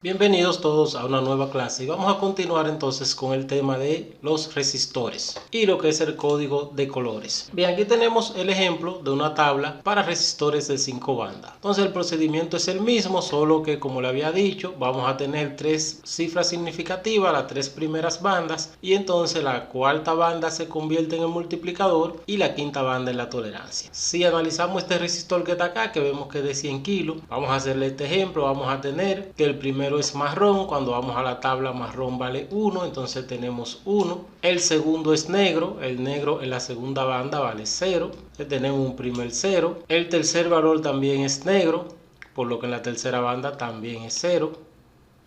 Bienvenidos todos a una nueva clase y vamos a continuar entonces con el tema de los resistores y lo que es el código de colores. Bien, aquí tenemos el ejemplo de una tabla para resistores de 5 bandas. Entonces el procedimiento es el mismo, solo que como le había dicho, vamos a tener tres cifras significativas, las tres primeras bandas, y entonces la cuarta banda se convierte en el multiplicador y la quinta banda en la tolerancia. Si analizamos este resistor que está acá, que vemos que es de 100 kilos, vamos a hacerle este ejemplo. Vamos a tener que el primero es marrón. Cuando vamos a la tabla, marrón vale 1, entonces tenemos 1. El segundo es negro, el negro en la segunda banda vale 0, tenemos un primer 0. El tercer valor también es negro, por lo que en la tercera banda también es 0.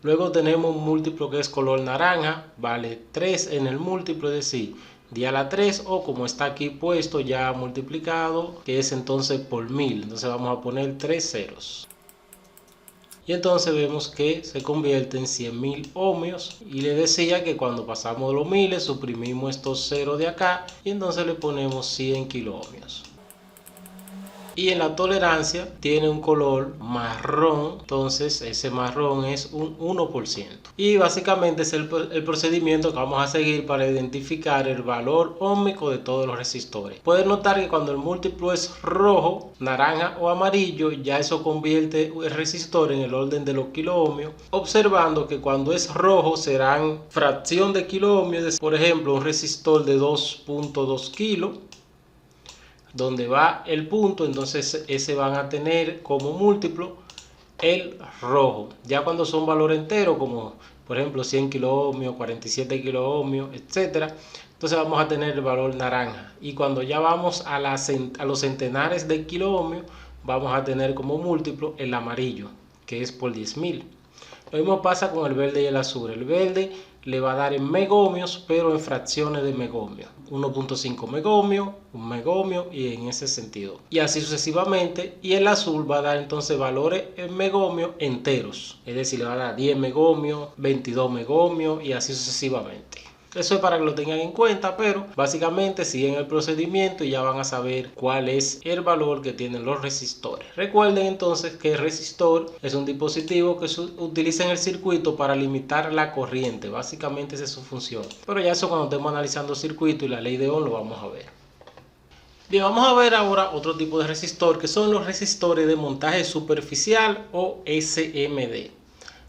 Luego tenemos un múltiplo que es color naranja, vale 3 en el múltiplo, es decir, di a la 3, o como está aquí puesto ya multiplicado, que es entonces por 1000, entonces vamos a poner 3 ceros. Y entonces vemos que se convierte en 100.000 ohmios. Y le decía que cuando pasamos los miles suprimimos estos ceros de acá y entonces le ponemos 100 kiloohmios. Y en la tolerancia tiene un color marrón, entonces ese marrón es un 1%. Y básicamente es el procedimiento que vamos a seguir para identificar el valor óhmico de todos los resistores. Pueden notar que cuando el múltiplo es rojo, naranja o amarillo, ya eso convierte el resistor en el orden de los kiloohmios, observando que cuando es rojo serán fracción de kiloohmios. Por ejemplo, un resistor de 2.2 kilos, donde va el punto, entonces ese van a tener como múltiplo el rojo. Ya cuando son valores enteros, como por ejemplo 100 kiloohmios, 47 kiloohmios, etcétera, entonces vamos a tener el valor naranja. Y cuando ya vamos a los centenares de kiloohmios, vamos a tener como múltiplo el amarillo, que es por 10.000. Lo mismo pasa con el verde y el azul. El verde le va a dar en megohmios, pero en fracciones de megohmios. 1.5 megohmios, 1 megohmio y en ese sentido. Y así sucesivamente. Y el azul va a dar entonces valores en megohmios enteros. Es decir, le va a dar 10 megohmios, 22 megohmios y así sucesivamente. Eso es para que lo tengan en cuenta, pero básicamente siguen el procedimiento y ya van a saber cuál es el valor que tienen los resistores. Recuerden entonces que el resistor es un dispositivo que se utiliza en el circuito para limitar la corriente. Básicamente esa es su función. Pero ya eso cuando estemos analizando circuito y la ley de Ohm lo vamos a ver. Bien, vamos a ver ahora otro tipo de resistor, que son los resistores de montaje superficial o SMD.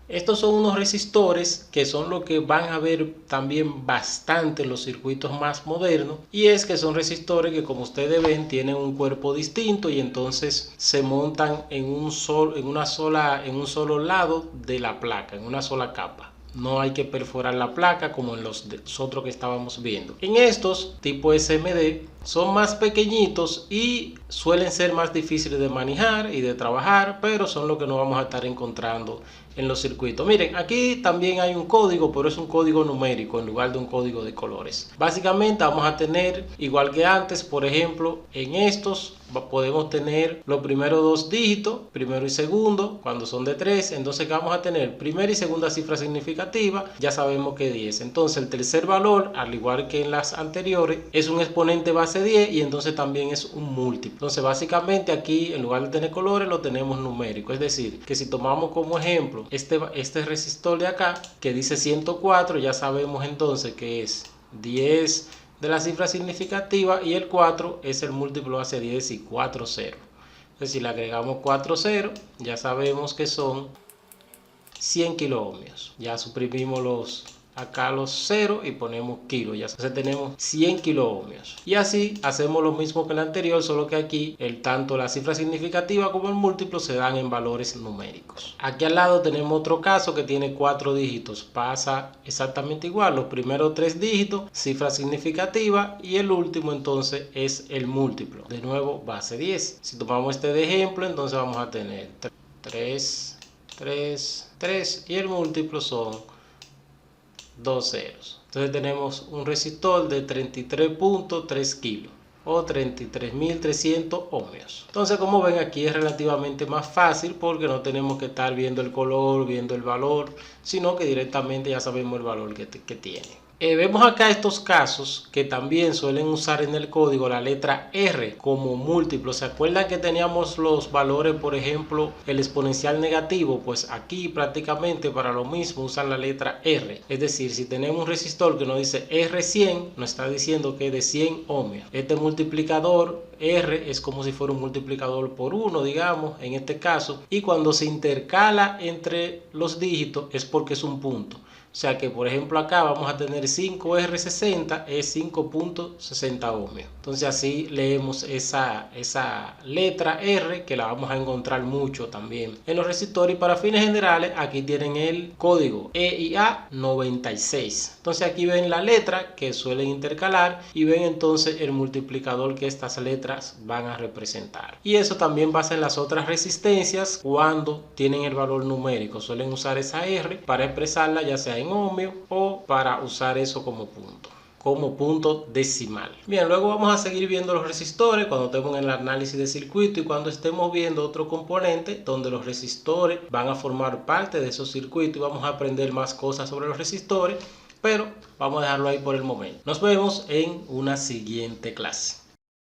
Estos son unos resistores que son lo que van a ver también bastante en los circuitos más modernos, y es que son resistores que, como ustedes ven, tienen un cuerpo distinto y entonces se montan en un solo lado de la placa, en una sola capa. No hay que perforar la placa como en los otros que estábamos viendo. En estos tipo SMD son más pequeñitos y suelen ser más difíciles de manejar y de trabajar, pero son lo que nos vamos a estar encontrando en los circuitos. Miren, aquí también hay un código, pero es un código numérico en lugar de un código de colores. Básicamente vamos a tener, igual que antes, por ejemplo, en estos podemos tener los primeros dos dígitos, primero y segundo, cuando son de 3, entonces vamos a tener primera y segunda cifra significativa, ya sabemos que 10. Entonces el tercer valor, al igual que en las anteriores, es un exponente base 10 y entonces también es un múltiplo. Entonces básicamente aquí, en lugar de tener colores, lo tenemos numérico. Es decir, que si tomamos como ejemplo este resistor de acá, que dice 104, ya sabemos entonces que es 10 de la cifra significativa y el 4 es el múltiplo base 10 y 4 ceros. Entonces si le agregamos 4 ceros, ya sabemos que son 100 kiloohmios. Ya suprimimos acá los ceros y ponemos kilos. Ya tenemos 100 kiloohmios. Y así hacemos lo mismo que el anterior, solo que aquí tanto la cifra significativa como el múltiplo se dan en valores numéricos. Aquí al lado tenemos otro caso que tiene 4 dígitos. Pasa exactamente igual. Los primeros 3 dígitos, cifra significativa, y el último entonces es el múltiplo. De nuevo, base 10. Si tomamos este de ejemplo, entonces vamos a tener 3, 3, 3 y el múltiplo son 2 ceros. Entonces tenemos un resistor de 33.3 kilos o 33.300 ohmios. Entonces, como ven, aquí es relativamente más fácil porque no tenemos que estar viendo el color, viendo el valor, sino que directamente ya sabemos el valor que tiene. Vemos acá estos casos que también suelen usar en el código la letra R como múltiplo. ¿Se acuerdan que teníamos los valores, por ejemplo, el exponencial negativo? Pues aquí prácticamente para lo mismo usan la letra R. Es decir, si tenemos un resistor que nos dice R100, nos está diciendo que es de 100 ohmios. Este multiplicador R es como si fuera un multiplicador por 1, digamos, en este caso. Y cuando se intercala entre los dígitos es porque es un punto. O sea que, por ejemplo, acá vamos a tener 5R60, es 5.60 ohmios. Entonces así leemos esa letra R, que la vamos a encontrar mucho también en los resistores. Y para fines generales, aquí tienen el código EIA 96. Entonces aquí ven la letra que suelen intercalar y ven entonces el multiplicador que estas letras van a representar. Y eso también pasa en las otras resistencias cuando tienen el valor numérico. Suelen usar esa R para expresarla, ya sea en ohmio o para usar eso como punto decimal. Bien, luego vamos a seguir viendo los resistores cuando estemos en el análisis de circuito y cuando estemos viendo otro componente donde los resistores van a formar parte de esos circuitos y vamos a aprender más cosas sobre los resistores, pero vamos a dejarlo ahí por el momento. Nos vemos en una siguiente clase.